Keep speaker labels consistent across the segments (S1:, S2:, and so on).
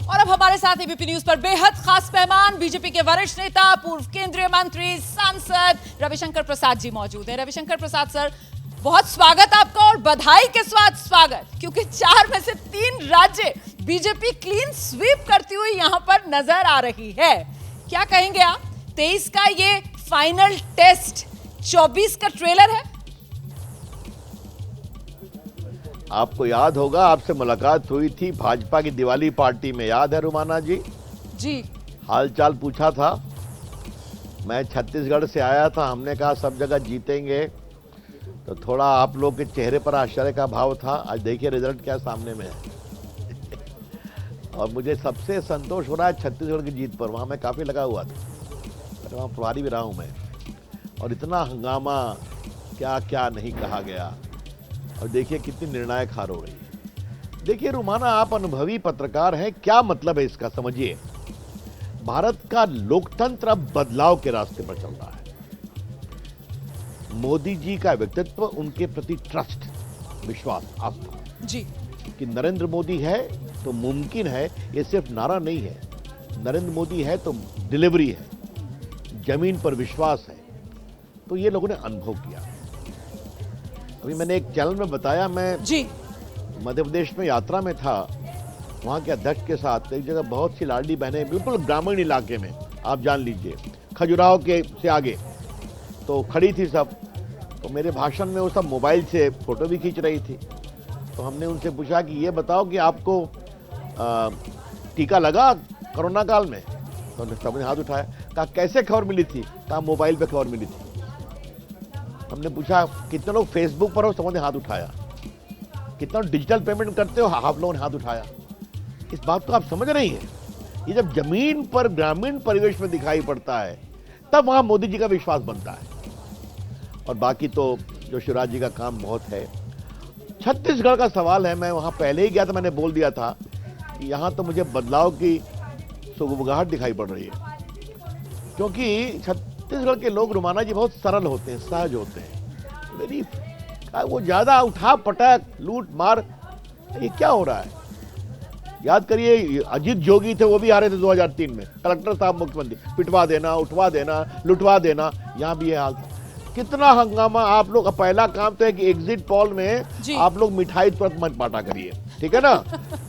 S1: और अब हमारे साथ एबीपी न्यूज पर बेहद खास मेहमान बीजेपी के वरिष्ठ नेता, पूर्व केंद्रीय मंत्री, सांसद रविशंकर प्रसाद जी मौजूद हैं। रविशंकर प्रसाद सर, बहुत स्वागत आपका और बधाई के साथ स्वागत, क्योंकि 4 में से 3 राज्य बीजेपी क्लीन स्वीप करती हुई यहां पर नजर आ रही है। क्या कहेंगे आप? 23 का ये फाइनल टेस्ट 24 का ट्रेलर है।
S2: आपको याद होगा, आपसे मुलाकात हुई थी भाजपा की दिवाली पार्टी में, याद है रुमाना जी?
S1: जी।
S2: हालचाल पूछा था। मैं छत्तीसगढ़ से आया था, हमने कहा सब जगह जीतेंगे, तो थोड़ा आप लोग के चेहरे पर आश्चर्य का भाव था। आज देखिए रिजल्ट क्या सामने में है। और मुझे सबसे संतोष हो रहा है छत्तीसगढ़ की जीत पर। वहाँ मैं काफ़ी लगा हुआ था, वहाँ प्रभारी भी रहा हूँ मैं, और इतना हंगामा, क्या क्या नहीं कहा गया, और देखिए कितनी निर्णायक हार हो रही है। देखिए रुमाना, आप अनुभवी पत्रकार हैं, क्या मतलब है इसका समझिए। भारत का लोकतंत्र अब बदलाव के रास्ते पर चल रहा है। मोदी जी का व्यक्तित्व, उनके प्रति ट्रस्ट, विश्वास, आस्था
S1: जी
S2: कि नरेंद्र मोदी है तो मुमकिन है, ये सिर्फ नारा नहीं है। नरेंद्र मोदी है तो डिलीवरी है, जमीन पर विश्वास है। तो ये लोगों ने अनुभव किया। अभी मैंने एक चैनल में बताया, मैं
S1: जी
S2: मध्य प्रदेश में यात्रा में था, वहाँ के अध्यक्ष के साथ। एक जगह बहुत सी लाडली बहनें, बिल्कुल ग्रामीण इलाके में, आप जान लीजिए खजुराहो के से आगे, तो खड़ी थी सब। तो मेरे भाषण में वो सब मोबाइल से फोटो भी खींच रही थी। तो हमने उनसे पूछा कि ये बताओ कि आपको टीका लगा कोरोना काल में? तो उन्होंने सबने हाथ उठाया। कहा कैसे खबर मिली थी? कहा मोबाइल पे खबर मिली थी। हमने पूछा कितने लोग फेसबुक पर हो? सबने हाथ उठाया। कितना डिजिटल पेमेंट करते हो? आप लोगों ने हाथ उठाया। इस बात को आप समझ रही हैं? ये जब जमीन पर ग्रामीण परिवेश में दिखाई पड़ता है, तब वहां मोदी जी का विश्वास बनता है। और बाकी तो जो शिवराज जी का काम बहुत है। छत्तीसगढ़ का सवाल है, मैं वहां पहले ही गया था, मैंने बोल दिया था कि यहां तो मुझे बदलाव की सुगबुगाहट दिखाई पड़ रही है, क्योंकि छत्तीसगढ़ के लोग रुमाना जी बहुत सरल होते हैं, सहज होते हैं। मेरी वो ज्यादा उठा पटक, लूट मार, ये क्या हो रहा है? याद करिए, अजीत जोगी थे, वो भी आ रहे थे 2003 में, कलेक्टर साहब, मुख्यमंत्री, पिटवा देना, उठवा देना, लुटवा देना, यहां भी ये हाल था। कितना हंगामा। आप लोग, पहला काम तो है कि एग्जिट पोल में आप लोग मिठाई तुरंत मत बांटा करिए, ठीक है ना?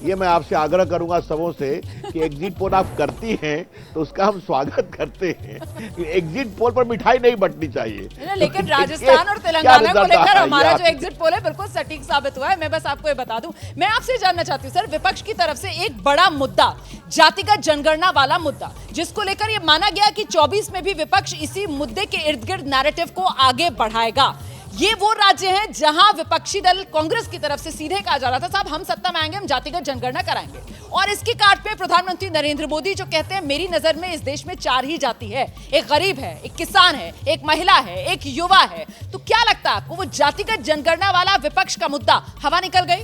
S2: ये मैं आपसे आग्रह करूंगा सबों से कि एग्जिट पोल आप करती हैं तो उसका हम स्वागत करते हैं। एग्जिट पोल पर मिठाई नहीं बंटनी चाहिए।
S1: लेकिन राजस्थान और तेलंगाना को लेकर हमारा जो एग्जिट पोल है बिल्कुल सटीक साबित हुआ है। मैं बस आपको ये बता दूं, मैं आपसे जानना चाहती हूँ सर, विपक्ष की तरफ से एक बड़ा मुद्दा, जातिगत जनगणना वाला मुद्दा, जिसको लेकर ये माना गया कि 24 में भी विपक्ष इसी मुद्दे के इर्द गिर्द नैरेटिव को आगे बढ़ाएगा। ये वो राज्य हैं जहां विपक्षी दल कांग्रेस की तरफ से सीधे कहा जा रहा था, साहब हम सत्ता में आएंगे, हम जातिगत जनगणना कराएंगे। और इसकी काट पे प्रधानमंत्री नरेंद्र मोदी जो कहते हैं, मेरी नजर में इस देश में 4 ही जाति है, एक गरीब है, एक किसान है, एक महिला है, एक युवा है। तो क्या लगता है आपको, वो जातिगत जनगणना वाला विपक्ष का मुद्दा हवा निकल गई?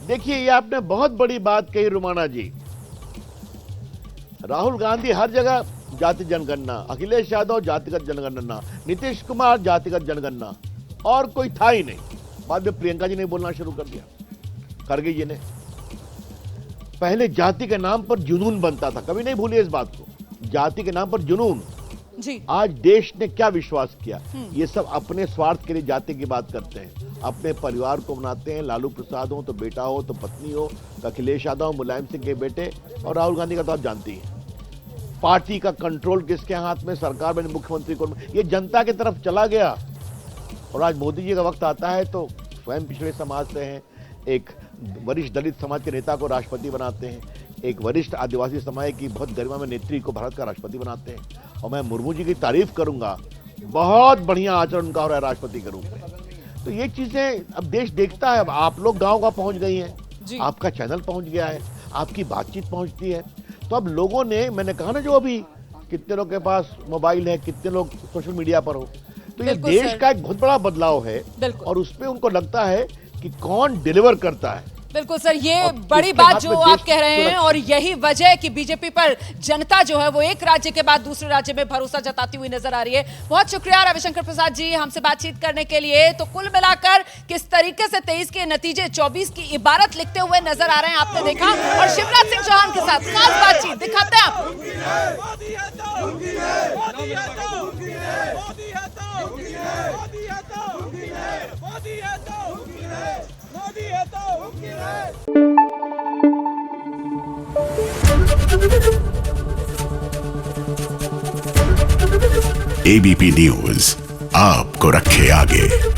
S2: देखिए, ये आपने बहुत बड़ी बात कही रुमाना जी। राहुल गांधी हर जगह जाति जनगणना, अखिलेश यादव जातिगत जनगणना, नीतीश कुमार जातिगत जनगणना, और कोई था ही नहीं। बाद में प्रियंका जी ने बोलना शुरू कर दिया, खड़गे जी ने। पहले जाति के नाम पर जुनून बनता था, कभी नहीं भूलिए इस बात को, जाति के नाम पर जुनून।
S1: जी।
S2: आज देश ने क्या विश्वास किया? ये सब अपने स्वार्थ के लिए जाति की बात करते हैं, अपने परिवार को बनाते हैं। लालू प्रसाद हो तो बेटा हो, तो पत्नी हो, तो अखिलेश यादव, मुलायम सिंह के बेटे, और राहुल गांधी का तो आप जानती हैं। पार्टी का कंट्रोल किसके हाथ में? सरकार में, मुख्यमंत्री को। ये जनता की तरफ चला गया। और आज मोदी जी का वक्त आता है तो स्वयं पिछड़े समाज से हैं, एक वरिष्ठ दलित समाज के नेता को राष्ट्रपति बनाते हैं, एक वरिष्ठ आदिवासी समाज की बहुत गरिमा में नेत्री को भारत का राष्ट्रपति बनाते हैं। और मैं मुर्मू जी की तारीफ करूंगा, बहुत बढ़िया आचरण उनका हो रहा है राष्ट्रपति के रूप में। तो ये चीजें अब देश देखता है। अब आप लोग गाँव पहुंच गई हैं, आपका चैनल पहुंच गया है, आपकी बातचीत पहुंचती है। तो अब लोगों ने, मैंने कहा ना, जो अभी कितने लोग के पास मोबाइल है, कितने लोग सोशल मीडिया पर हो, तो ये देश का एक बहुत बड़ा बदलाव है। और उसपे उनको लगता है कि कौन डिलीवर करता है,
S1: बिल्कुल सर, ये
S2: और
S1: बड़ी
S2: किसके
S1: बात
S2: हाथ
S1: जो
S2: में
S1: आप
S2: देश
S1: कह रहे हैं
S2: सुरक्षित?
S1: और यही वजह है कि बीजेपी पर जनता जो है वो एक राज्य के बाद दूसरे राज्य में भरोसा जताती हुई नजर आ रही है। बहुत शुक्रिया रविशंकर प्रसाद जी हमसे बातचीत करने के लिए। तो कुल मिलाकर किस तरीके से 23 के नतीजे 24 की इबारत लिखते हुए नजर आ रहे हैं आपने देखा, और शिवराज सिंह चौहान के साथ खास बातचीत दिखाते हैं आपको।
S3: एबीपी न्यूज आपको रखे आगे।